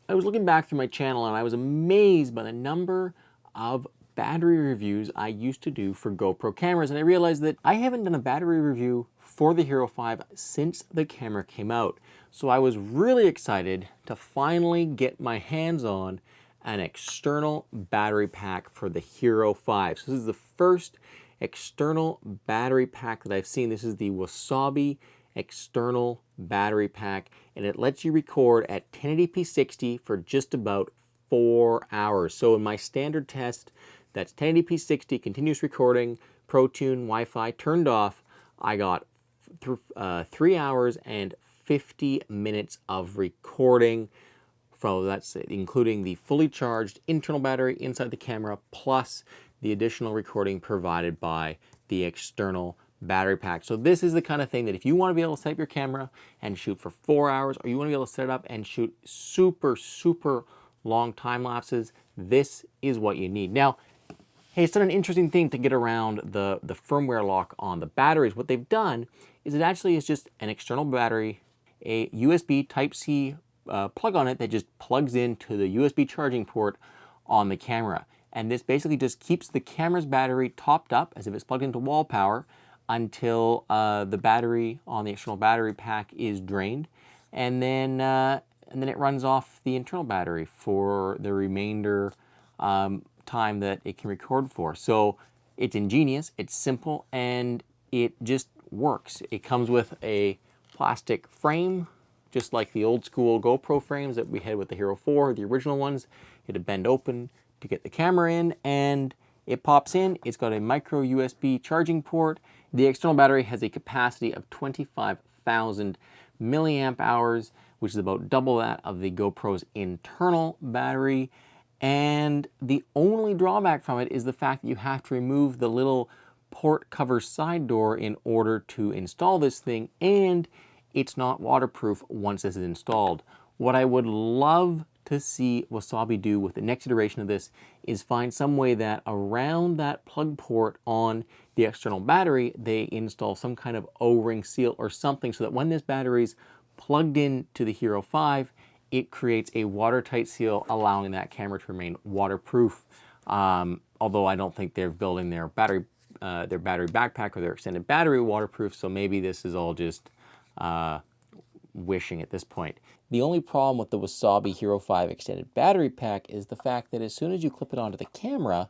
I was looking back through my channel and I was amazed by the number of battery reviews I used to do for GoPro cameras, and I realized that I haven't done a battery review for the HERO5 since the camera came out. So I was really excited to finally get my hands on an external battery pack for the HERO5. So this is the first external battery pack that I've seen. This is the Wasabi external battery pack, and it lets you record at 1080p 60 for just about 4 hours. So in my standard test, that's 1080p 60, continuous recording, ProTune, Wi-Fi turned off, I got 3 hours and 50 minutes of recording. So that's including the fully charged internal battery inside the camera, plus the additional recording provided by the external battery pack. So this is the kind of thing that if you want to be able to set up your camera and shoot for 4 hours, or you want to be able to set it up and shoot super long time lapses, this is what you need. Now, hey, it's done an interesting thing to get around the firmware lock on the batteries. What they've done is it actually is just an external battery, a USB Type-C plug on it that just plugs into the USB charging port on the camera. And this basically just keeps the camera's battery topped up as if it's plugged into wall power until the battery on the external battery pack is drained. And then it runs off the internal battery for the remainder time that it can record for. So it's ingenious, it's simple, and it just works. It comes with a plastic frame, just like the old school GoPro frames that we had with the HERO4, the original ones. You had to bend open to get the camera in, and it pops in. It's got a micro USB charging port. The external battery has a capacity of 25,000 milliamp hours, which is about double that of the GoPro's internal battery. And the only drawback from it is the fact that you have to remove the little port cover side door in order to install this thing, and it's not waterproof once this is installed. What I would love to see Wasabi do with the next iteration of this is find some way that around that plug port on the external battery, they install some kind of O-ring seal or something so that when this battery's plugged in to the HERO5, it creates a watertight seal, allowing that camera to remain waterproof. Although I don't think they're building their battery backpack or their extended battery waterproof, so maybe this is all just wishing at this point. The only problem with the Wasabi HERO5 extended battery pack is the fact that as soon as you clip it onto the camera,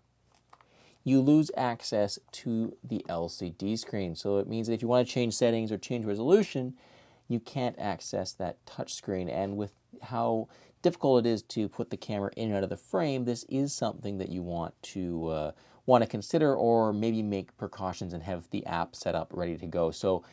you lose access to the LCD screen. So it means that if you want to change settings or change resolution, you can't access that touch screen. And with how difficult it is to put the camera in and out of the frame, this is something that you want to consider, or maybe make precautions and have the app set up ready to go. So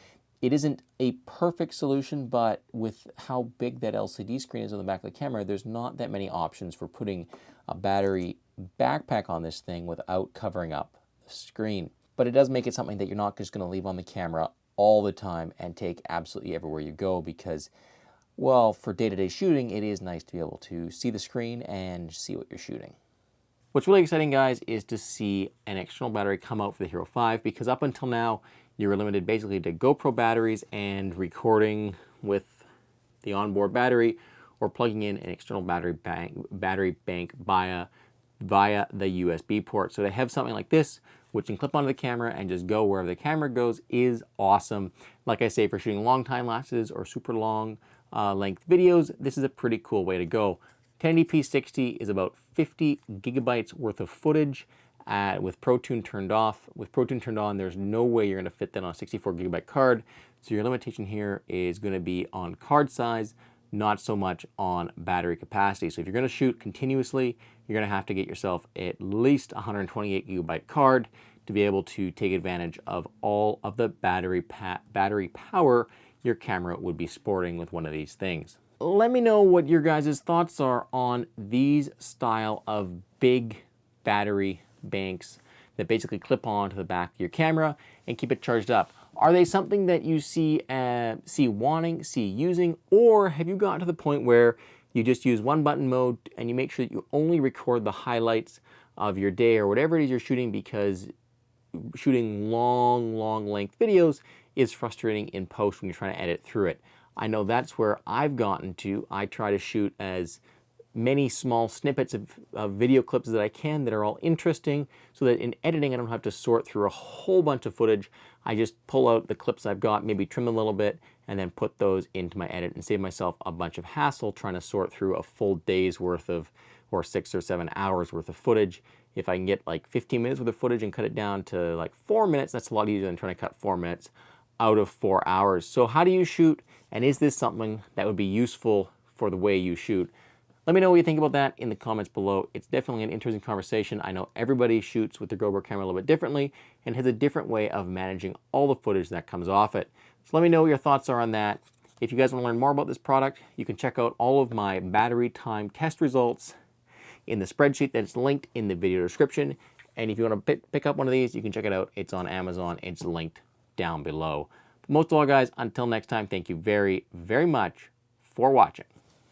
it isn't a perfect solution, but with how big that LCD screen is on the back of the camera, there's not that many options for putting a battery backpack on this thing without covering up the screen. But it does make it something that you're not just going to leave on the camera all the time and take absolutely everywhere you go, because, well, for day-to-day shooting, it is nice to be able to see the screen and see what you're shooting. What's really exciting, guys, is to see an external battery come out for the HERO5, because up until now, you were limited basically to GoPro batteries and recording with the onboard battery, or plugging in an external battery bank via the USB port. So to have something like this, which can clip onto the camera and just go wherever the camera goes, is awesome. Like I say, for shooting long time lapses or super long length videos, this is a pretty cool way to go. 1080p 60 is about 50 gigabytes worth of footage with ProTune turned off. With ProTune turned on, there's no way you're going to fit that on a 64 gigabyte card. So your limitation here is going to be on card size, not so much on battery capacity. So if you're going to shoot continuously, you're going to have to get yourself at least a 128 gigabyte card to be able to take advantage of all of the battery power your camera would be sporting with one of these things. Let me know what your guys' thoughts are on these style of big battery banks that basically clip on to the back of your camera and keep it charged up. Are they something that you see using, or have you gotten to the point where you just use one button mode and you make sure that you only record the highlights of your day or whatever it is you're shooting, because shooting long length videos is frustrating in post when you're trying to edit through it? I know that's where I've gotten to. I try to shoot as many small snippets of video clips that I can that are all interesting, so that in editing I don't have to sort through a whole bunch of footage. I just pull out the clips I've got, maybe trim a little bit, and then put those into my edit and save myself a bunch of hassle trying to sort through a full day's worth of, or 6 or 7 hours worth of footage. If I can get like 15 minutes worth of footage and cut it down to like 4 minutes, that's a lot easier than trying to cut 4 minutes out of 4 hours. So how do you shoot? And is this something that would be useful for the way you shoot? Let me know what you think about that in the comments below. It's definitely an interesting conversation. I know everybody shoots with their GoPro camera a little bit differently and has a different way of managing all the footage that comes off it. So let me know what your thoughts are on that. If you guys want to learn more about this product, you can check out all of my battery time test results in the spreadsheet that's linked in the video description. And if you want to pick up one of these, you can check it out. It's on Amazon. It's linked down below. But most of all, guys, until next time, thank you very, very much for watching.